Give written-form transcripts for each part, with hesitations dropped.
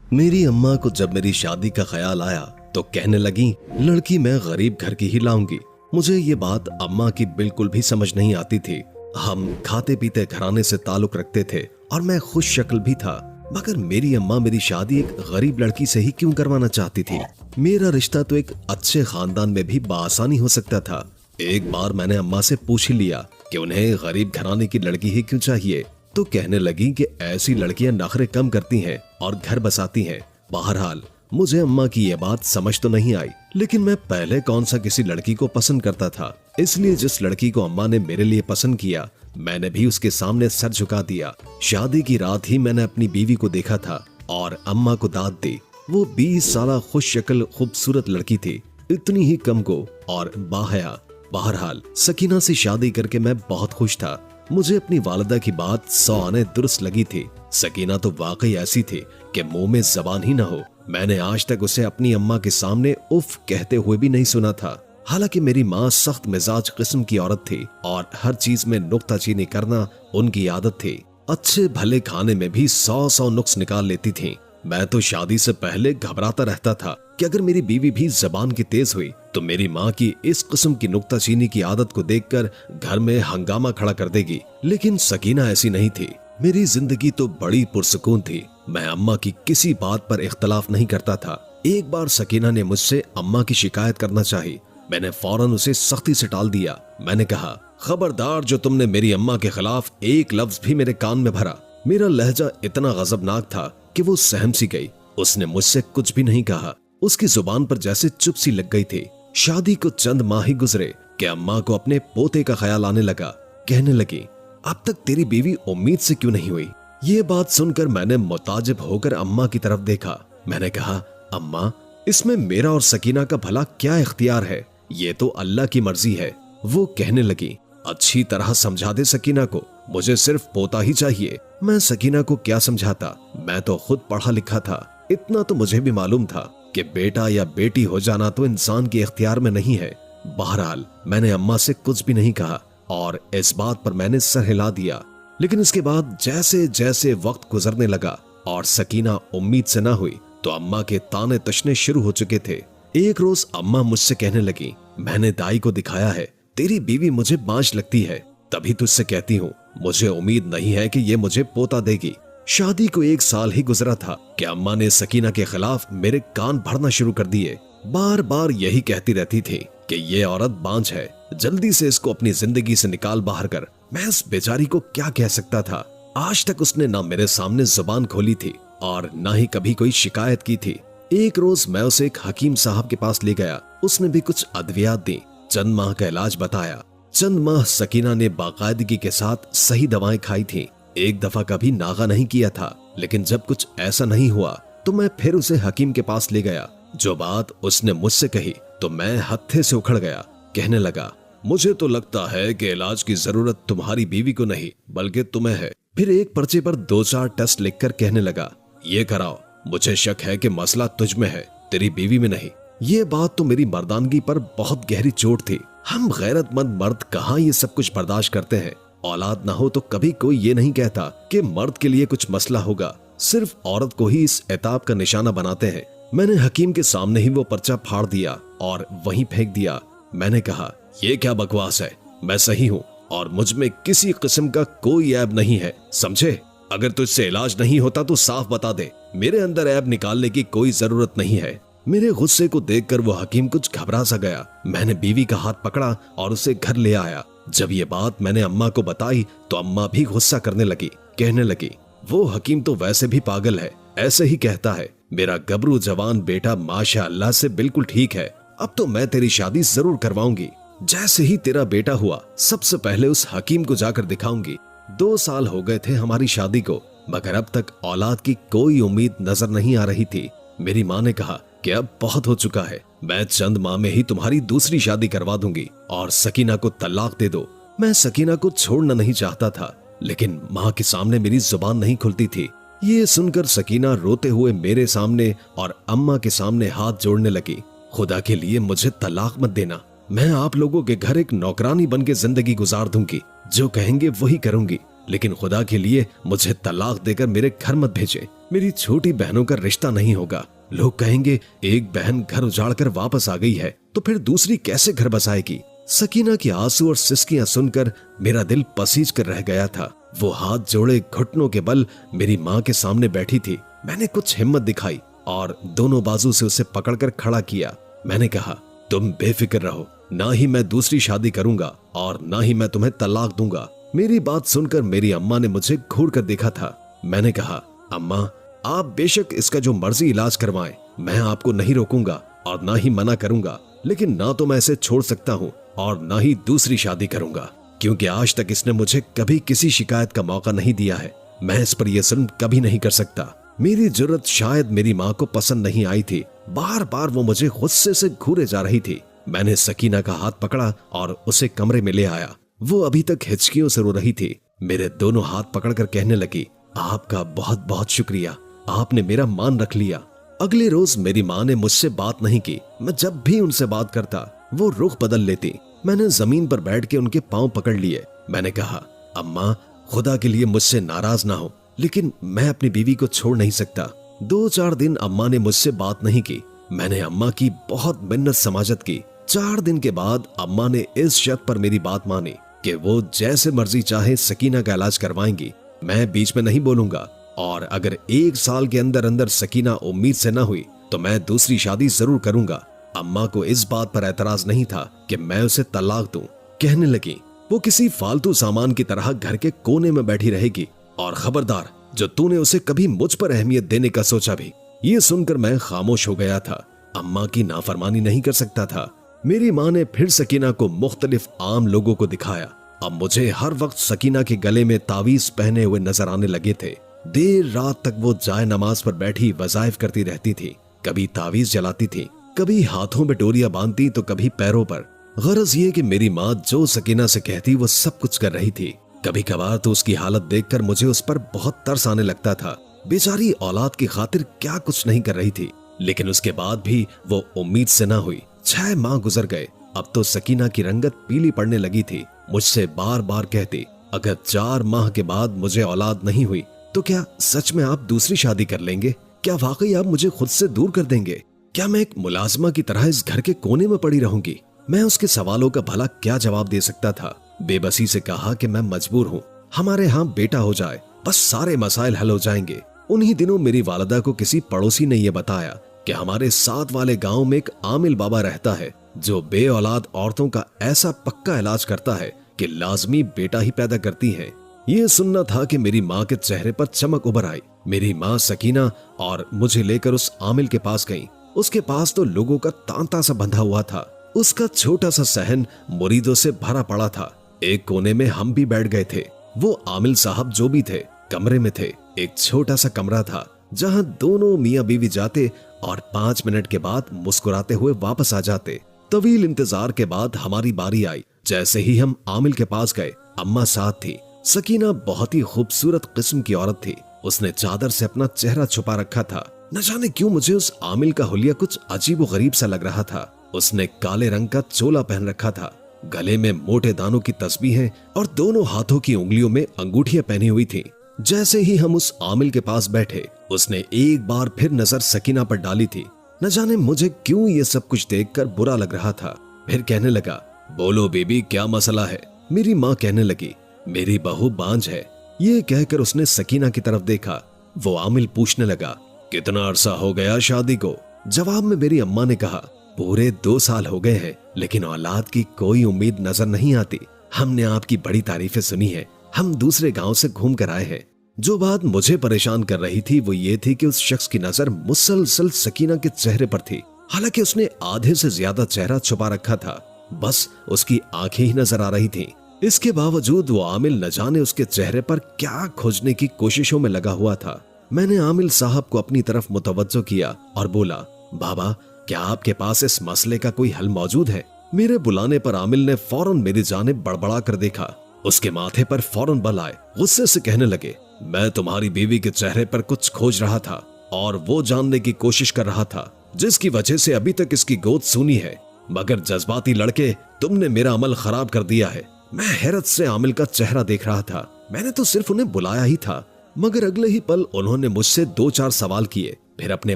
मेरी अम्मा को जब मेरी शादी का ख्याल आया तो कहने लगी, लड़की मैं गरीब घर की ही लाऊंगी। मुझे ये बात अम्मा की बिल्कुल भी समझ नहीं आती थी। हम खाते पीते घराने से ताल्लुक रखते थे और मैं खुश शक्ल भी था, मगर मेरी अम्मा मेरी शादी एक गरीब लड़की से ही क्यों करवाना चाहती थी। मेरा रिश्ता तो एक अच्छे खानदान में भी बआसानी हो सकता था। एक बार मैंने अम्मा से पूछ ही लिया कि उन्हें गरीब घराने की लड़की ही क्यों चाहिए, तो कहने लगी कि ऐसी लड़कियां नखरे कम करती हैं और घर बसाती हैं। बहरहाल मुझे अम्मा की ये बात समझ तो नहीं आई, लेकिन मैं पहले कौन सा किसी लड़की को पसंद करता था, इसलिए जिस लड़की को अम्मा ने मेरे लिए पसंद किया मैंने भी उसके सामने सर झुका दिया। शादी की रात ही मैंने अपनी बीवी को देखा था और अम्मा को दाद दी। वो 20 साल खुश शक्ल खूबसूरत लड़की थी, इतनी ही कम को और बाहया। बहरहाल सकीना से शादी करके मैं बहुत खुश था। मुझे अपनी वालिदा की बात 100 आने दुरुस्त लगी थी। सकीना तो वाकई ऐसी थी कि मुंह में जबान ही न हो। मैंने आज तक उसे अपनी अम्मा के सामने उफ कहते हुए भी नहीं सुना था। हालांकि मेरी माँ सख्त मिजाज किस्म की औरत थी और हर चीज में नुक्ताचीनी करना उनकी आदत थी। अच्छे भले खाने में भी 100 नुक्स निकाल लेती थी। मैं तो शादी से पहले घबराता रहता था कि अगर मेरी बीवी भी जबान की तेज हुई तो मेरी माँ की इस किस्म की नुक्ताचीनी की आदत को देखकर घर में हंगामा खड़ा कर देगी। लेकिन सकीना ऐसी नहीं थी। मेरी जिंदगी तो बड़ी पुरसुकून थी। मैं अम्मा की किसी बात पर इख्तलाफ नहीं करता था। एक बार सकीना ने मुझसे अम्मा की शिकायत करना चाही। मैंने फौरन उसे सख्ती से टाल दिया। मैंने कहा, खबरदार जो तुमने मेरी अम्मा के खिलाफ एक लफ्ज भी मेरे कान में भरा। मेरा लहजा इतना गजबनाक था कि वो सहम सी गई। उसने मुझसे कुछ भी नहीं कहा। उसकी जुबान पर जैसे चुप सी लग गई थी। शादी को चंद माह ही गुजरे कि अम्मा को अपने पोते का ख्याल आने लगा। कहने लगी, अब तक तेरी बीवी उम्मीद से क्यों नहीं हुई। ये बात सुनकर मैंने मुताजिब होकर अम्मा की तरफ देखा। मैंने कहा, अम्मा इसमें मेरा और सकीना का भला क्या इख्तियार है, ये तो अल्लाह की मर्जी है। वो कहने लगी, अच्छी तरह समझा दे सकीना को, मुझे सिर्फ पोता ही चाहिए। मैं सकीना को क्या समझाता, मैं तो खुद पढ़ा लिखा था। इतना तो मुझे भी मालूम था कि बेटा या बेटी हो जाना तो इंसान के इख्तियार में नहीं है। बहरहाल मैंने अम्मा से कुछ भी नहीं कहा और इस बात पर मैंने सर हिला दिया। लेकिन इसके बाद जैसे जैसे वक्त गुजरने लगा और सकीना उम्मीद से ना हुई तो अम्मा के ताने तशने शुरू हो चुके थे। एक रोज अम्मा मुझसे कहने लगी, मैंने दाई को दिखाया है, तेरी बीवी मुझे बांझ लगती है, तभी तुझसे कहती हूँ, मुझे उम्मीद नहीं है कि ये मुझे पोता देगी। शादी को 1 साल ही गुजरा था कि अम्मा ने सकीना के खिलाफ मेरे कान भरना शुरू कर दिए। बार बार यही कहती रहती थी कि ये औरत बांझ है, जल्दी से इसको अपनी जिंदगी से निकाल बाहर कर। मैं इस बेचारी को क्या कह सकता था। आज तक उसने ना मेरे सामने जुबान खोली थी और ना ही कभी कोई शिकायत की थी। एक रोज मैं उसे एक हकीम साहब के पास ले गया। उसने भी कुछ अद्वियात दी, चंद माह का इलाज बताया। चंद माह सकीना ने बाकायदगी के साथ सही दवाएं खाई थी। एक दफा कभी नागा नहीं किया था, लेकिन जब कुछ ऐसा नहीं हुआ तो मैं फिर उसे हकीम के पास ले गया। जो बात उसने मुझसे कही तो मैं हत्थे से उखड़ गया। कहने लगा, मुझे तो लगता है कि इलाज की जरूरत तुम्हारी बीवी को नहीं बल्कि तुम्हें है। फिर एक पर्चे पर 2-4 टेस्ट लिखकर कहने लगा, ये कराओ, मुझे शक है कि मसला तुझ में है, तेरी बीवी में नहीं। ये बात तो मेरी मर्दानगी पर बहुत गहरी चोट थी। हम गैरतमंद मर्द कहाँ ये सब कुछ बर्दाश्त करते हैं। औलाद ना हो तो कभी कोई ये नहीं कहता कि मर्द के लिए कुछ मसला होगा, सिर्फ औरत को ही इस एताब का निशाना बनाते हैं। मैंने हकीम के सामने ही वो पर्चा फाड़ दिया और वहीं फेंक दिया। मैंने कहा, ये क्या बकवास है, मैं सही हूँ और मुझ में किसी किस्म का कोई ऐब नहीं है, समझे। अगर तुझसे इलाज नहीं होता तो साफ बता दे, मेरे अंदर ऐब निकालने की कोई जरूरत नहीं है। मेरे गुस्से को देखकर वो हकीम कुछ घबरा सा गया। मैंने बीवी का हाथ पकड़ा और उसे घर ले आया। जब ये बात मैंने अम्मा को बताई तो अम्मा भी गुस्सा करने लगी। कहने लगी, वो हकीम तो वैसे भी पागल है, ऐसे ही कहता है। मेरा गबरू जवान बेटा माशाअल्लाह से बिल्कुल ठीक है। अब तो मैं तेरी शादी जरूर करवाऊंगी। जैसे ही तेरा बेटा हुआ सबसे पहले उस हकीम को जाकर दिखाऊंगी। 2 साल हो गए थे हमारी शादी को, मगर अब तक औलाद की कोई उम्मीद नजर नहीं आ रही थी। मेरी माँ ने कहा कि अब बहुत हो चुका है, मैं चंद माह में ही तुम्हारी दूसरी शादी करवा दूंगी और सकीना को तलाक दे दो। मैं सकीना को छोड़ना नहीं चाहता था, लेकिन माँ के सामने मेरी जुबान नहीं खुलती थी। ये सुनकर सकीना रोते हुए मेरे सामने और अम्मा के सामने हाथ जोड़ने लगी। खुदा के लिए मुझे तलाक मत देना, मैं आप लोगों के घर एक नौकरानी बन के जिंदगी गुजार दूंगी, जो कहेंगे वही करूंगी। लेकिन खुदा के लिए मुझे तलाक देकर मेरे घर मत भेजे। मेरी छोटी बहनों का रिश्ता नहीं होगा। लोग कहेंगे एक बहन घर उजाड़ कर वापस आ गई है तो फिर दूसरी कैसे घर बसाएगी। सकीना की आंसू और सिसकियां सुनकर मेरा दिल पसीज कर रह गया था। वो हाथ जोड़े घुटनों के बल मेरी माँ के सामने बैठी थी। मैंने कुछ हिम्मत दिखाई और दोनों बाजू से उसे पकड़कर खड़ा किया। मैंने कहा, तुम बेफिक्र रहो, ना ही मैं दूसरी शादी करूंगा और ना ही मैं तुम्हें तलाक दूंगा। मेरी बात सुनकर मेरी अम्मा ने मुझे घूर कर देखा था। मैंने कहा, अम्मा आप बेशक इसका जो मर्जी इलाज करवाएं, मैं आपको नहीं रोकूंगा और ना ही मना करूंगा, लेकिन ना तो मैं इसे छोड़ सकता हूँ और ना ही दूसरी शादी करूंगा, क्योंकि आज तक इसने मुझे कभी किसी शिकायत का मौका नहीं दिया है। मैं इस पर यह जुल्म कभी नहीं कर सकता। मेरी जुर्रत शायद मेरी माँ को पसंद नहीं आई थी। बार बार वो मुझे गुस्से से घूरे जा रही थी। मैंने सकीना का हाथ पकड़ा और उसे कमरे में ले आया। वो अभी तक हिचकियों से रो रही थी। मेरे दोनों हाथ पकड़कर कहने लगी, आपका बहुत बहुत शुक्रिया, आपने मेरा मान रख लिया। अगले रोज मेरी माँ ने मुझसे बात नहीं की। मैं जब भी उनसे बात करता वो रुख बदल लेती। मैंने जमीन पर बैठ के उनके पांव पकड़ लिए। मैंने कहा, अम्मा खुदा के लिए मुझसे नाराज ना हो, लेकिन मैं अपनी बीवी को छोड़ नहीं सकता। 2-4 दिन अम्मा ने मुझसे बात नहीं की। मैंने अम्मा की बहुत मिन्नत समाजत की। 4 दिन के बाद अम्मा ने इस शर्त पर मेरी बात मानी कि वो जैसे मर्जी चाहे सकीना का इलाज करवाएंगी। मैं बीच में नहीं बोलूंगा और अगर 1 साल के अंदर अंदर सकीना उम्मीद से न हुई तो मैं दूसरी शादी जरूर करूंगा। अम्मा को इस बात पर एतराज नहीं था कि मैं उसे तलाक दूं। कहने लगी, वो किसी फालतू सामान की तरह घर के कोने में बैठी रहेगी और खबरदार जो तूने उसे कभी मुझ पर अहमियत देने का सोचा भी। ये सुनकर मैं खामोश हो गया था। अम्मा की नाफरमानी नहीं कर सकता था। मेरी माँ ने फिर सकीना को मुख्तलिफ आम लोगों को दिखाया। अब मुझे हर वक्त सकीना के गले में तावीज पहने हुए नजर आने लगे थे। देर रात तक वो जाए नमाज पर बैठी वज़ाइफ करती रहती थी। कभी तावीज जलाती थी, कभी हाथों में डोरियां बांधती तो कभी पैरों पर। गरज ये कि मेरी माँ जो सकीना से कहती वो सब कुछ कर रही थी। कभी कभार तो उसकी हालत देखकर मुझे उस पर बहुत तरस आने लगता था। बेचारी औलाद की खातिर क्या कुछ नहीं कर रही थी। लेकिन उसके बाद भी वो उम्मीद से ना हुई। 6 माह गुजर गए। अब तो सकीना की रंगत पीली पड़ने लगी थी। मुझसे बार बार कहती, अगर 4 माह के बाद मुझे औलाद नहीं हुई तो क्या सच में आप दूसरी शादी कर लेंगे? क्या वाकई आप मुझे खुद से दूर कर देंगे? क्या मैं एक मुलाजमा की तरह इस घर के कोने में पड़ी रहूंगी? मैं उसके सवालों का भला क्या जवाब दे सकता था? बेबसी से कहा कि मैं मजबूर हूँ, हमारे यहाँ बेटा हो जाए, बस सारे मसाइल हल हो जाएंगे। उन्हीं दिनों मेरी वालिदा को किसी पड़ोसी ने यह बताया कि हमारे साथ वाले गांव में एक आमिल बाबा रहता है जो बे औलाद औरतों का ऐसा पक्का इलाज करता है कि लाजमी बेटा ही पैदा करती है। ये सुनना था कि मेरी माँ के चेहरे पर चमक उभर आई। मेरी माँ सकीना और मुझे लेकर उस आमिल के पास गई। उसके पास तो लोगों का तांता सा बंधा हुआ था। उसका छोटा सा सहन मुरीदों से भरा पड़ा था। एक कोने में हम भी बैठ गए थे। वो आमिल साहब जो भी थे कमरे में थे। एक छोटा सा कमरा था जहां दोनों मियां बीवी जाते और 5 मिनट के बाद मुस्कुराते हुए वापस आ जाते। तवील इंतजार के बाद हमारी बारी आई। जैसे ही हम आमिल के पास गए, अम्मा साथ थी। सकीना बहुत ही खूबसूरत किस्म की औरत थी। उसने चादर से अपना चेहरा छुपा रखा था। न जाने क्यों मुझे उस आमिल का हुलिया कुछ अजीब व गरीब सा लग रहा था। उसने काले रंग का चोला पहन रखा था, गले में मोटे दानों की तस्बीहें और दोनों हाथों की उंगलियों में अंगूठियां पहनी हुई थी। जैसे ही हम उस आमिल के पास बैठे, उसने एक बार फिर नजर सकीना पर डाली थी। न जाने मुझे क्यों ये सब कुछ देखकर बुरा लग रहा था। फिर कहने लगा, बोलो बेबी, क्या मसला है? मेरी माँ कहने लगी, मेरी बहू बांझ है। ये कहकर उसने सकीना की तरफ देखा। वो आमिल पूछने लगा, कितना अरसा हो गया शादी को? जवाब में मेरी अम्मा ने कहा, पूरे 2 साल हो गए हैं, लेकिन औलाद की कोई उम्मीद नजर नहीं आती। हमने आपकी बड़ी तारीफें सुनी है, हम दूसरे गांव से घूम कर आए हैं। जो बात मुझे परेशान कर रही थी वो ये थी कि उस शख्स की नजर मुसलसल सकीना के चेहरे पर थी। हालांकि उसने आधे से ज्यादा चेहरा छुपा रखा था, बस उसकी आंखें ही नजर आ रही थीं। इसके बावजूद वो आमिल न जाने उसके चेहरे पर क्या खोजने की कोशिशों में लगा हुआ था। मैंने आमिल साहब को अपनी तरफ मुतवज्जो किया और बोला, बाबा, क्या आपके पास इस मसले का कोई हल मौजूद है? मेरे बुलाने पर आमिल ने फौरन मेरी जानिब बड़बड़ा कर देखा। उसके माथे पर फौरन बल आए। गुस्से से कहने लगे, मैं तुम्हारी बीवी के चेहरे पर कुछ खोज रहा था और वो जानने की कोशिश कर रहा था जिसकी वजह से अभी तक इसकी गोद सूनी है, मगर जज्बाती लड़के तुमने मेरा अमल खराब कर दिया है। मैं हैरत से आमिल का चेहरा देख रहा था। मैंने तो सिर्फ उन्हें बुलाया ही था। मगर अगले ही पल उन्होंने मुझसे 2-4 सवाल किए, फिर अपने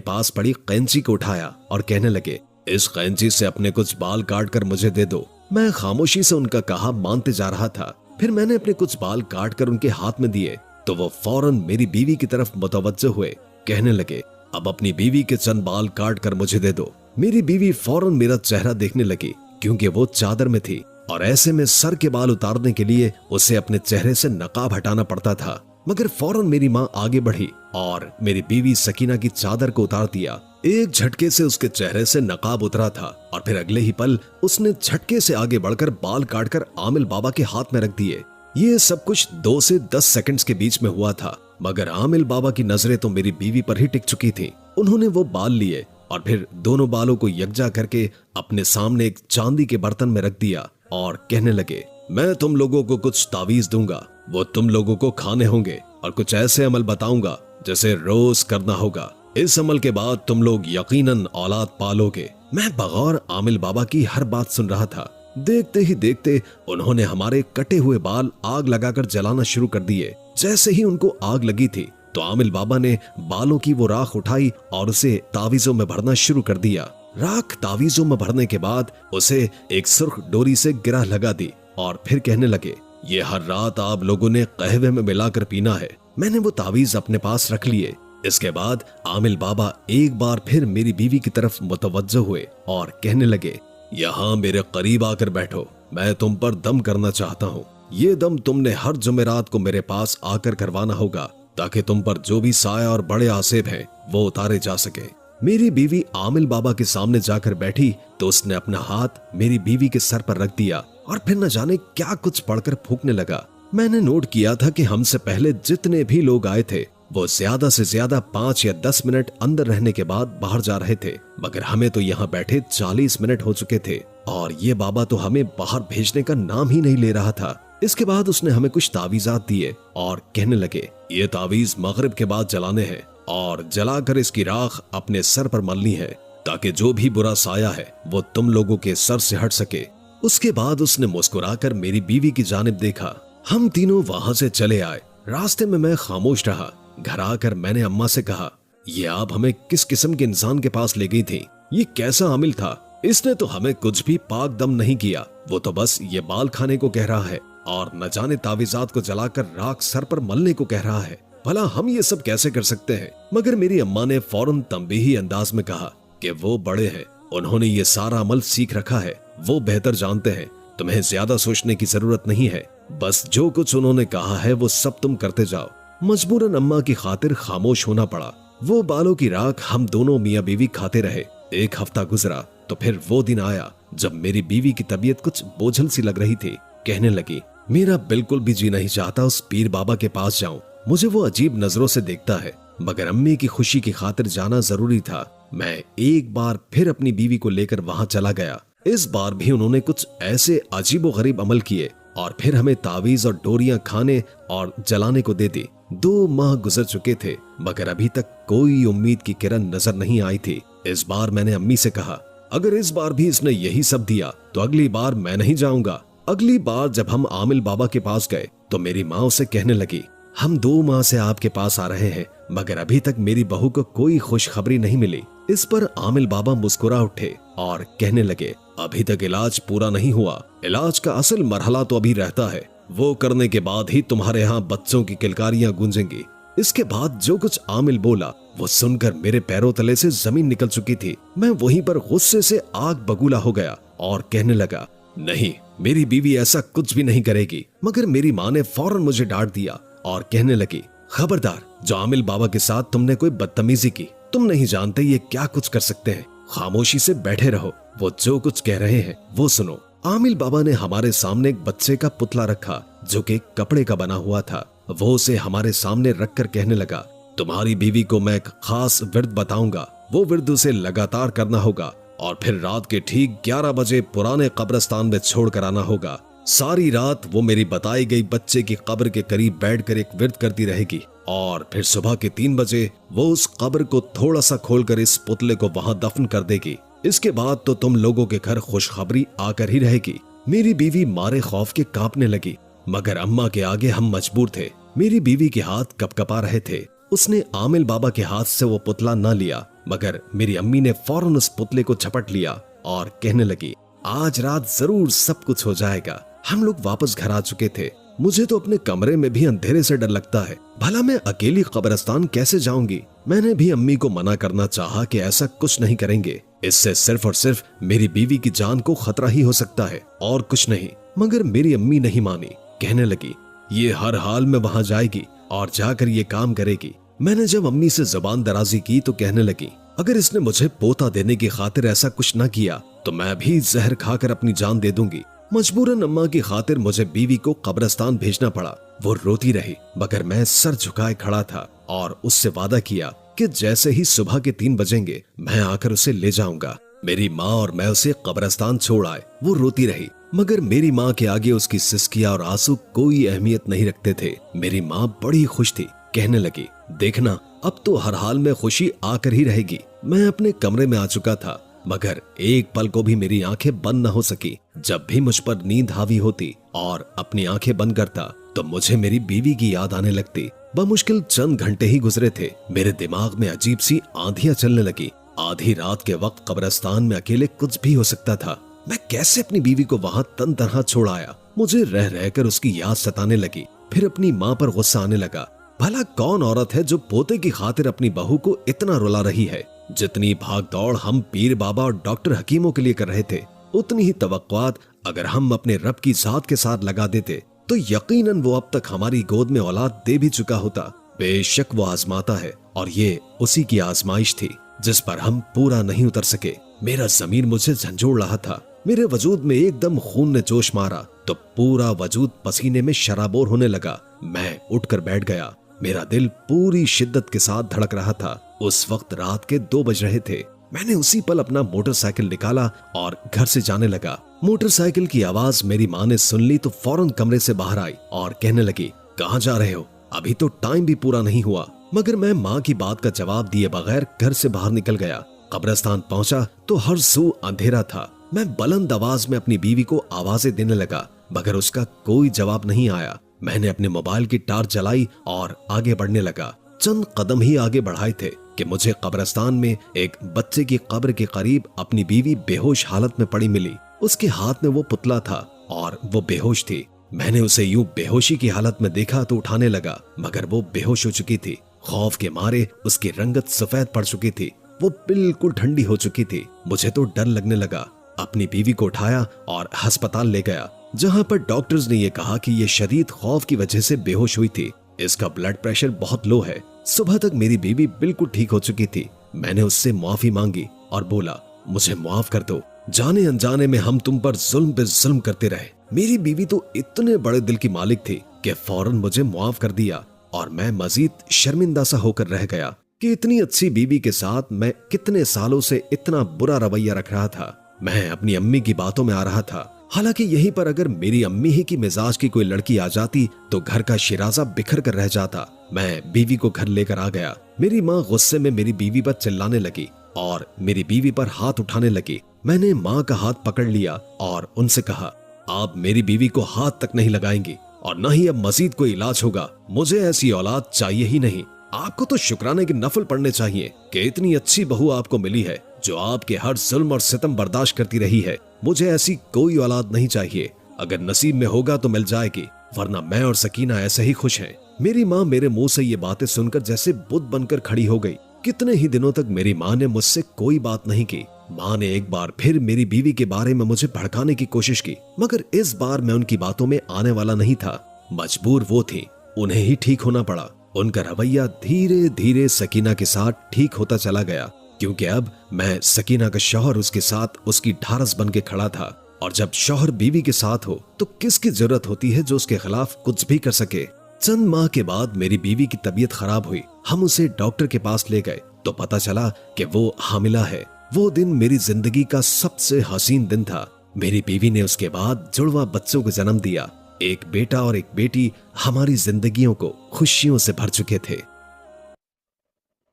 पास पड़ी कैंची को उठाया और कहने लगे, इस कैंची से अपने कुछ बाल काट कर मुझे दे दो। मैं खामोशी से उनका कहा मानते जा रहा था। फिर मैंने अपने कुछ बाल काट कर उनके हाथ में दिए तो वो फौरन मेरी बीवी की तरफ मुतवज्जो हुए, कहने लगे, अब अपनी बीवी के चंद बाल काट कर मुझे दे दो। मेरी बीवी फौरन मेरा चेहरा देखने लगी क्योंकि वो चादर में थी और ऐसे में सर के बाल उतारने के लिए उसे अपने चेहरे से नकाब हटाना पड़ता था। मगर फौरन मेरी माँ आगे बढ़ी और मेरी बीवी सकीना की चादर को उतार दिया। एक झटके से उसके चेहरे से नकाब उतरा था और फिर अगले ही पल उसने झटके से आगे बढ़कर बाल काटकर आमिल बाबा के हाथ में रख दिए। ये सब कुछ 2 से 10 सेकंड्स के बीच में हुआ था, मगर आमिल बाबा की नजरें तो मेरी बीवी पर ही टिक चुकी थी। उन्होंने वो बाल लिए और फिर दोनों बालों को यकजा करके अपने सामने एक चांदी के बर्तन में रख दिया और कहने लगे, मैं तुम लोगों को कुछ तावीज दूंगा, वो तुम लोगों को खाने होंगे और कुछ ऐसे अमल बताऊंगा जैसे रोज करना होगा। इस अमल के बाद तुम लोग यकीनन औलाद पालोगे। मैं बगौर आमिल बाबा की हर बात सुन रहा था। देखते ही देखते उन्होंने हमारे कटे हुए बाल आग लगाकर जलाना शुरू कर दिए। जैसे ही उनको आग लगी थी तो आमिल बाबा ने बालों की वो राख उठाई और उसे तावीजों में भरना शुरू कर दिया। राख तावीजों में भरने के बाद उसे एक सुर्ख डोरी से गिरह लगा दी और फिर कहने लगे, ये हर रात आप लोगों ने कहवे में मिलाकर पीना है। मैंने वो तावीज अपने पास रख लिए। इसके बाद आमिल बाबा एक बार फिर मेरी बीवी की तरफ मुतवज्जो हुए और कहने लगे, यहाँ मेरे करीब आकर बैठो, मैं तुम पर दम करना चाहता हूँ। ये दम तुमने हर जुमेरात को मेरे पास आकर करवाना होगा ताकि तुम पर जो भी साया और बड़े आसेब हैं वो उतारे जा सके। मेरी बीवी आमिल बाबा के सामने जाकर बैठी तो उसने अपना हाथ मेरी बीवी के सर पर रख दिया और फिर न जाने क्या कुछ पढ़कर फूंकने लगा। मैंने नोट किया था कि हमसे पहले जितने भी लोग आए थे वो ज्यादा से ज्यादा 5 या 10 मिनट अंदर रहने के बाद बाहर जा रहे थे, मगर हमें तो यहाँ बैठे 40 मिनट हो चुके थे और ये बाबा तो हमें बाहर भेजने का नाम ही नहीं ले रहा था। इसके बाद उसने हमें कुछ तावीज़ात दिए और कहने लगे, ये तावीज मगरिब के बाद जलाने हैं और जलाकर इसकी राख अपने सर पर मलनी है ताकि जो भी बुरा साया है वो तुम लोगों के सर से हट सके। उसके बाद उसने मुस्कुराकर मेरी बीवी की जानिब देखा। हम तीनों वहां से चले आए। रास्ते में मैं खामोश रहा। घर आकर मैंने अम्मा से कहा, ये आप हमें किस किस्म के इंसान के पास ले गई थी? ये कैसा आमिल था? इसने तो हमें कुछ भी पाक दम नहीं किया, वो तो बस ये बाल खाने को कह रहा है और न जाने तावीज़ात को जलाकर राख सर पर मलने को कह रहा है। भला हम ये सब कैसे कर सकते हैं? मगर मेरी अम्मा ने फौरन तंबीही अंदाज में कहा कि वो बड़े हैं, उन्होंने ये सारा अमल सीख रखा है, वो बेहतर जानते हैं, तुम्हें ज्यादा सोचने की जरूरत नहीं है, बस जो कुछ उन्होंने कहा है वो सब तुम करते जाओ। मजबूरन अम्मा की खातिर खामोश होना पड़ा। वो बालों की राख हम दोनों मियाँ बीवी खाते रहे। एक हफ्ता गुजरा तो फिर वो दिन आया जब मेरी बीवी की तबीयत कुछ बोझल सी लग रही थी। कहने लगी, मेरा बिल्कुल भी जी नहीं चाहता उस पीर बाबा के पास जाऊं, मुझे वो अजीब नजरों से देखता है, मगर अम्मी की खुशी की खातिर जाना जरूरी था। मैं एक बार फिर अपनी बीवी को लेकर वहां चला गया। इस बार भी उन्होंने कुछ ऐसे अजीबो गरीब अमल किए और फिर हमें तावीज और डोरियां खाने और जलाने को दे दी। 2 माह गुजर चुके थे मगर अभी तक कोई उम्मीद की किरण नजर नहीं आई थी। इस बार मैंने अम्मी से कहा, अगर इस बार भी इसने यही सब दिया तो अगली बार मैं नहीं जाऊंगा। अगली बार जब हम आमिल बाबा के पास गए तो मेरी माँ उसे कहने लगी, हम 2 माह से आपके पास आ रहे हैं मगर अभी तक मेरी बहू को कोई खुशखबरी नहीं मिली। इस पर आमिल बाबा मुस्कुरा उठे और कहने लगे, अभी तक इलाज पूरा नहीं हुआ, इलाज का असल मरहला तो अभी रहता है, वो करने के बाद ही तुम्हारे यहाँ बच्चों की किलकारियां गूंजेंगी। इसके बाद जो कुछ आमिल बोला वो सुनकर मेरे पैरों तले से जमीन निकल चुकी थी। मैं वहीं पर गुस्से से आग बगूला हो गया और कहने लगा, नहीं, मेरी बीवी ऐसा कुछ भी नहीं करेगी। मगर मेरी माँ ने फौरन मुझे डांट दिया और कहने लगी, खबरदार, जो आमिल बाबा के साथ तुमने कोई बदतमीजी की, तुम नहीं जानते ये क्या कुछ कर सकते हैं, खामोशी से बैठे रहो, वो जो कुछ कह रहे हैं वो सुनो। आमिल बाबा ने हमारे सामने एक बच्चे का पुतला रखा जो कि कपड़े का बना हुआ था। वो उसे हमारे सामने रखकर कहने लगा, तुम्हारी बीवी को मैं एक खास विर्द बताऊंगा, वो विर्द उसे लगातार करना होगा और फिर रात के ठीक 11 बजे पुराने कब्रिस्तान में छोड़ कर आना होगा। सारी रात वो मेरी बताई गई बच्चे की कब्र के करीब बैठकर एक विर्द करती रहेगी और फिर सुबह के 3 बजे वो उस कब्र को थोड़ा सा खोलकर इस पुतले को वहां दफन कर देगी। इसके बाद तो तुम लोगों के घर खुशखबरी आकर ही रहेगी। मेरी बीवी मारे खौफ के कांपने लगी। मगर अम्मा के आगे हम मजबूर थे। मेरी बीवी के हाथ कपकपा रहे थे। उसने आमिल बाबा के हाथ से वो पुतला न लिया, मगर मेरी अम्मी ने फौरन उस पुतले को झपट लिया और कहने लगी, आज रात जरूर सब कुछ हो जाएगा। हम लोग वापस घर आ चुके थे। मुझे तो अपने कमरे में भी अंधेरे से डर लगता है। भला मैं अकेली कब्रिस्तान कैसे जाऊंगी? मैंने भी अम्मी को मना करना चाहा कि ऐसा कुछ नहीं करेंगे, इससे सिर्फ और सिर्फ मेरी बीवी की जान को खतरा ही हो सकता है और कुछ नहीं। मगर मेरी अम्मी नहीं मानी। कहने लगी, ये हर हाल में वहां जाएगी और जाकर ये काम करेगी। मैंने जब अम्मी से जुबान दराजी की तो कहने लगी, अगर इसने मुझे पोता देने की खातिर ऐसा कुछ न किया तो मैं भी जहर खाकर अपनी जान दे दूंगी। मजबूरन अम्मा की खातिर मुझे बीवी को कब्रिस्तान भेजना पड़ा। वो रोती रही, मगर मैं सर झुकाए खड़ा था और उससे वादा किया कि जैसे ही सुबह के 3 बजेंगे मैं आकर उसे ले जाऊंगा। मेरी माँ और मैं उसे कब्रिस्तान छोड़ आए। वो रोती रही, मगर मेरी माँ के आगे उसकी सिसकियां और आंसू कोई अहमियत नहीं रखते थे। मेरी माँ बड़ी खुश थी। कहने लगी, देखना अब तो हर हाल में खुशी आकर ही रहेगी। मैं अपने कमरे में आ चुका था, मगर एक पल को भी मेरी आंखें बंद न हो सकी। जब भी मुझ पर नींद हावी होती और अपनी आंखें बंद करता तो मुझे मेरी बीवी की याद आने लगती। बमुश्किल चंद घंटे ही गुजरे थे, मेरे दिमाग में अजीब सी आंधियां चलने लगी। आधी रात के वक्त कब्रिस्तान में अकेले कुछ भी हो सकता था। मैं कैसे अपनी बीवी को वहां तन तनहा छोड़ आया? मुझे रह रहकर उसकी याद सताने लगी। फिर अपनी माँ पर गुस्सा आने लगा। भला कौन औरत है जो पोते की खातिर अपनी बहू को इतना रुला रही है? जितनी भाग दौड़ हम पीर बाबा और डॉक्टर हकीमों के लिए कर रहे थे, उतनी ही तवक्कुआत अगर हम अपने रब की जात के साथ लगा देते तो यकीनन वो अब तक हमारी गोद में औलाद दे भी चुका होता। बेशक वो आजमाता है और ये उसी की आजमाइश थी जिस पर हम पूरा नहीं उतर सके। मेरा ज़मीर मुझे झंझोड़ रहा था। मेरे वजूद में एकदम खून ने जोश मारा तो पूरा वजूद पसीने में शराबोर होने लगा। मैं उठकर बैठ गया। मेरा दिल पूरी शिद्दत के साथ धड़क रहा था। उस वक्त रात के 2 बज रहे थे। मैंने उसी पल अपना मोटरसाइकिल निकाला और घर से जाने लगा। मोटरसाइकिल की आवाज मेरी माँ ने सुन ली तो फौरन कमरे से बाहर आई और कहने लगी, कहाँ जा रहे हो? अभी तो टाइम भी पूरा नहीं हुआ। मगर मैं माँ की बात का जवाब दिए बगैर घर से बाहर निकल गया। कब्रिस्तान पहुंचा तो हर सू अंधेरा था। मैं बुलंद आवाज में अपनी बीवी को आवाजें देने लगा, मगर उसका कोई जवाब नहीं आया। मैंने अपने मोबाइल की टार्च जलाई और आगे बढ़ने लगा। चंद कदम ही आगे बढ़ाए थे कि मुझे कब्रिस्तान में एक बच्चे की कब्र के करीब अपनी बीवी बेहोश हालत में पड़ी मिली। उसके हाथ में वो पुतला था और वो बेहोश थी। मैंने उसे यूं बेहोशी की हालत में देखा तो उठाने लगा, मगर वो बेहोश हो चुकी थी। खौफ के मारे उसकी रंगत सफेद पड़ चुकी थी। वो बिल्कुल ठंडी हो चुकी थी। मुझे तो डर लगने लगा। अपनी बीवी को उठाया और अस्पताल ले गया, जहां पर डॉक्टर्स ने ये कहा कि ये शदीद खौफ की वजह से बेहोश हुई थी। इसका ब्लड प्रेशर बहुत लो है। सुबह तक मेरी बीवी बिल्कुल ठीक हो चुकी थी। मैंने उससे माफी मांगी और बोला, मुझे माफ कर दो। जाने अनजाने में हम तुम पर जुल्म पे जुल्म करते रहे। मेरी बीवी तो इतने बड़े दिल की मालिक थी कि फौरन मुझे माफ कर दिया और मैं मजीद शर्मिंदा सा होकर रह गया कि इतनी अच्छी बीवी के साथ मैं कितने सालों से इतना बुरा रवैया रख रहा था। मैं अपनी अम्मी की बातों में आ रहा था। हालांकि यहीं पर अगर मेरी अम्मी ही की मिजाज की कोई लड़की आ जाती तो घर का शिराजा बिखर कर रह जाता। मैं बीवी को घर लेकर आ गया। मेरी माँ गुस्से में मेरी बीवी पर चिल्लाने लगी और मेरी बीवी पर हाथ उठाने लगी। मैंने माँ का हाथ पकड़ लिया और उनसे कहा, आप मेरी बीवी को हाथ तक नहीं लगाएंगी और न ही अब मजीद कोई इलाज होगा। मुझे ऐसी औलाद चाहिए ही नहीं। आपको तो शुक्राने की नफल पढ़ने चाहिए कि इतनी अच्छी बहू आपको मिली है जो आपके हर जुल्म और सितम बर्दाश्त करती रही है। मुझे ऐसी कोई औलाद नहीं चाहिए। अगर नसीब में होगा तो मिल जाएगी, वरना मैं और सकीना ऐसे ही खुश हैं। मेरी माँ मेरे मुंह से ये बातें सुनकर जैसे बुद्ध बनकर खड़ी हो गई। कितने ही दिनों तक मेरी माँ ने मुझसे कोई बात नहीं की। माँ ने एक बार फिर मेरी बीवी के बारे में मुझे भड़काने की कोशिश की, मगर इस बार मैं उनकी बातों में आने वाला नहीं था। मजबूर वो थी, उन्हें ही ठीक होना पड़ा। उनका रवैया धीरे धीरे सकीना के साथ ठीक होता चला गया, क्योंकि अब मैं सकीना का शौहर उसके साथ उसकी ढारस बन के खड़ा था। और जब शौहर बीवी के साथ हो तो किसकी जरूरत होती है जो उसके खिलाफ कुछ भी कर सके। चंद माह के बाद मेरी बीवी की तबीयत खराब हुई। हम उसे डॉक्टर के पास ले गए तो पता चला कि वो हामिला है। वो दिन मेरी जिंदगी का सबसे हसीन दिन था। मेरी बीवी ने उसके बाद जुड़वा बच्चों को जन्म दिया। एक बेटा और एक बेटी हमारी जिंदगियों को खुशियों से भर चुके थे।